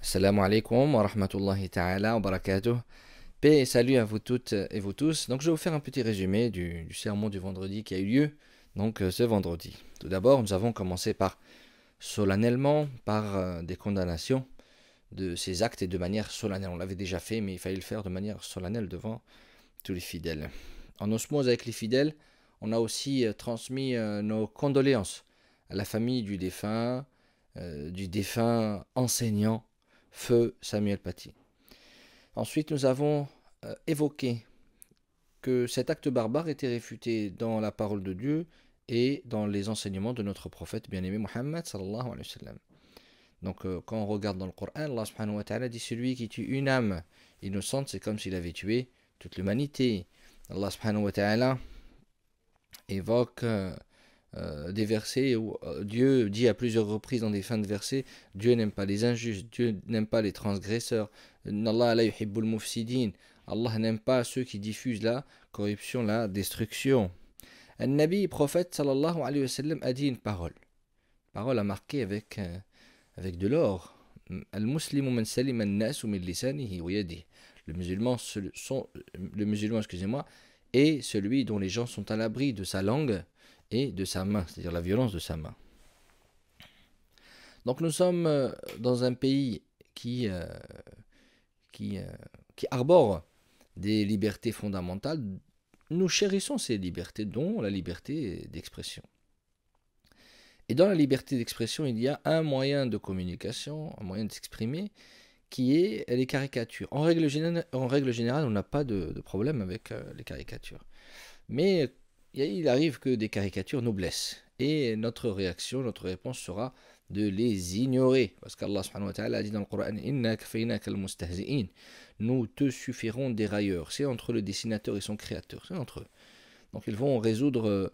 Assalamu alaikum wa rahmatullahi ta'ala wa barakatuh. Paix et salut à vous toutes et vous tous. Donc je vais vous faire un petit résumé du sermon du vendredi qui a eu lieu ce vendredi. Tout d'abord, nous avons commencé par solennellement par des condamnations de ces actes et de manière solennelle. On l'avait déjà fait, mais il fallait le faire de manière solennelle devant tous les fidèles. En osmose avec les fidèles, on a aussi transmis nos condoléances à la famille du défunt enseignant Feu Samuel Paty. Ensuite, nous avons évoqué que cet acte barbare était réfuté dans la parole de Dieu et dans les enseignements de notre prophète bien-aimé Muhammad sallallahu alayhi wa sallam. Donc quand on regarde dans le Coran, Allah subhanahu wa ta'ala dit celui qui tue une âme innocente, c'est comme s'il avait tué toute l'humanité. Allah subhanahu wa ta'ala évoque des versets où Dieu dit à plusieurs reprises dans des fins de versets, Dieu n'aime pas les injustes, Dieu n'aime pas les transgresseurs, Allah la yuhibbul mufsidin, Allah n'aime pas ceux qui diffusent la corruption, la destruction. Un Nabi, prophète sallallahu alayhi wa sallam, a dit une parole à marquer avec de l'or. Al-muslimu man salim an-nasu min lisanihi wa yadihi. Le musulman, excusez-moi, est celui dont les gens sont à l'abri de sa langue et de sa main, c'est-à-dire la violence de sa main. Donc nous sommes dans un pays qui arbore des libertés fondamentales. Nous chérissons ces libertés, dont la liberté d'expression. Et dans la liberté d'expression, il y a un moyen de communication, un moyen de s'exprimer, qui est les caricatures. En règle générale, on n'a pas de problème avec les caricatures. Mais il arrive que des caricatures nous blessent. Et notre réponse sera de les ignorer. Parce qu'Allah subhanahu wa ta'ala a dit dans le Coran, Inna kafayna al-mustahzi'in. Nous te suffirons des railleurs. C'est entre le dessinateur et son créateur. C'est entre eux. Donc ils vont résoudre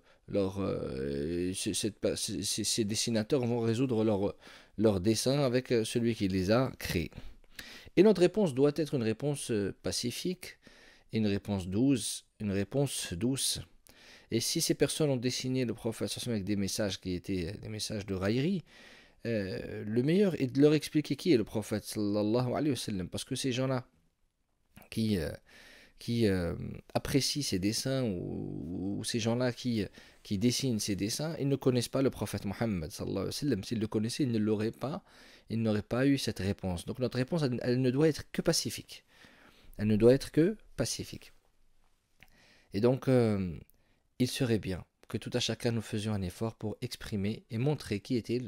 ces dessinateurs vont résoudre leur dessin avec celui qui les a créés. Et notre réponse doit être une réponse pacifique, une réponse douce, Et si ces personnes ont dessiné le prophète avec des messages qui étaient des messages de raillerie, le meilleur est de leur expliquer qui est le prophète sallallahu alayhi wa sallam, parce que ces gens-là qui apprécient ces dessins ou ces gens-là qui dessinent ces dessins, ils ne connaissent pas le prophète Mohammed sallallahu alayhi wa sallam. S'ils le connaissaient, ils ne l'auraient pas, ils n'auraient pas eu cette réponse. Donc notre réponse, elle ne doit être que pacifique. Elle ne doit être que pacifique. Et donc, il serait bien que tout à chacun nous faisions un effort pour exprimer et montrer qui était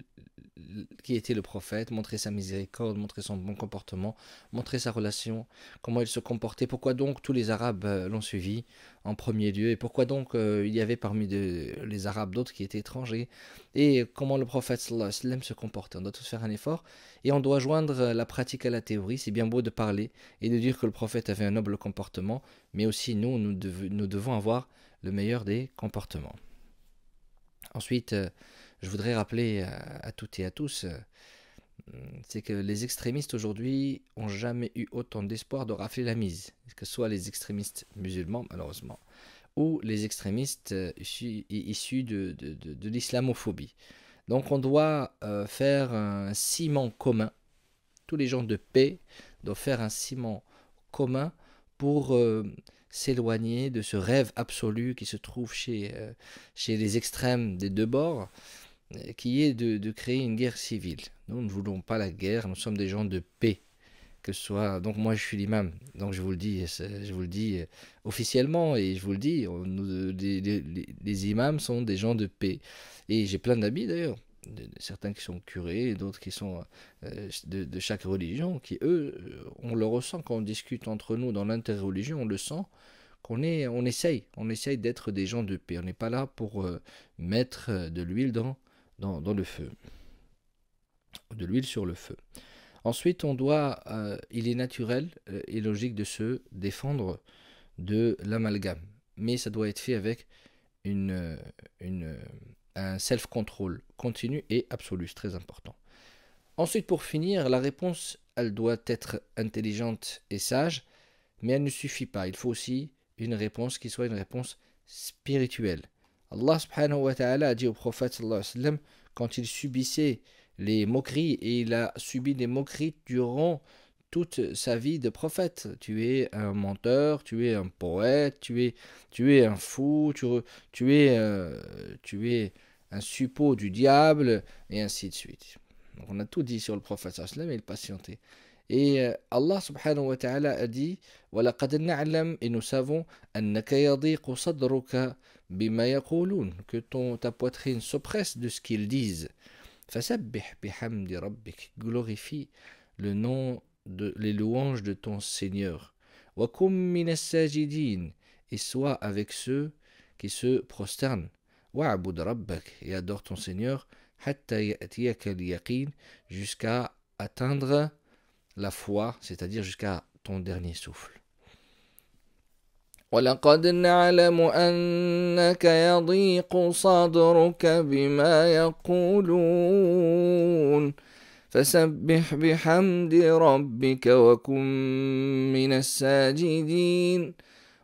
le prophète, montrer sa miséricorde, montrer son bon comportement, montrer sa relation, comment il se comportait, pourquoi donc tous les Arabes l'ont suivi en premier lieu, et pourquoi donc il y avait parmi les Arabes d'autres qui étaient étrangers, et comment le prophète sallallahu alayhi wa sallam se comportait. On doit tous faire un effort, et on doit joindre la pratique à la théorie. C'est bien beau de parler et de dire que le prophète avait un noble comportement, mais aussi nous devons avoir le meilleur des comportements. Ensuite, je voudrais rappeler à toutes et à tous, c'est que les extrémistes aujourd'hui n'ont jamais eu autant d'espoir de rafler la mise, que ce soit les extrémistes musulmans malheureusement, ou les extrémistes issus de l'islamophobie. Donc on doit faire un ciment commun, tous les gens de paix doivent faire un ciment commun pour s'éloigner de ce rêve absolu qui se trouve chez les extrêmes des deux bords, qui est de créer une guerre civile. Nous ne voulons pas la guerre, nous sommes des gens de paix. Que ce soit, donc moi je suis l'imam, donc je vous le dis officiellement, et je vous le dis, les imams sont des gens de paix. Et j'ai plein d'amis d'ailleurs, certains qui sont curés, d'autres qui sont de chaque religion, qui eux, on le ressent quand on discute entre nous dans l'interreligion, on le sent, on essaye d'être des gens de paix. On n'est pas là pour mettre de l'huile dans le feu, de l'huile sur le feu. Ensuite, il est naturel et logique de se défendre de l'amalgame, mais ça doit être fait avec un self-control continu et absolu, c'est très important. Ensuite, pour finir, la réponse, elle doit être intelligente et sage, mais elle ne suffit pas. Il faut aussi une réponse qui soit une réponse spirituelle. Allah subhanahu wa ta'ala a dit au prophète sallallahu alayhi wa sallam, quand il subissait les moqueries, et il a subi des moqueries durant toute sa vie de prophète. Tu es un menteur, tu es un poète, tu es un fou, tu es un suppôt du diable, et ainsi de suite. Donc on a tout dit sur le prophète sallallahu alayhi wa sallam, et il patientait. Et Allah subhanahu wa ta'ala a dit وَلَقَدْ نَعْلَمْ, et nous savons أَنَّكَ يَضِيقُ صَدْرُكَ بِمَا يَقُولُونَ, que ta poitrine s'oppresse de ce qu'ils disent. فَسَبِّحْ بِحَمْدِ رَبِّكَ, glorifie les louanges de ton Seigneur. وَكُمْ مِنَ السَّاجِدِينَ, et sois avec ceux qui se prosternent. وَعْبُدْ رَبَّكَ, et adore ton Seigneur. حَتَّى يَأْتِيَكَ الْيَقِينَ, jusqu'à atteindre la foi, c'est-à-dire jusqu'à ton dernier souffle. وَلَقَدْ نَعْلَمُ أَنَّكَ يَضِيقُ صَدْرُكَ بِمَا يَقُولُونَ فَسَبِّحْ بِحَمْدِ رَبِّكَ وَكُن مِّنَ السَّاجِدِينَ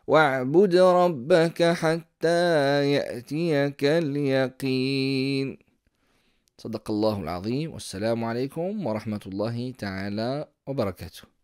وَاعْبُدْ رَبَّكَ حَتَّى يَأْتِيَكَ الْيَقِينُ. صدق الله العظيم. والسلام عليكم ورحمة الله تعالى وبركاته.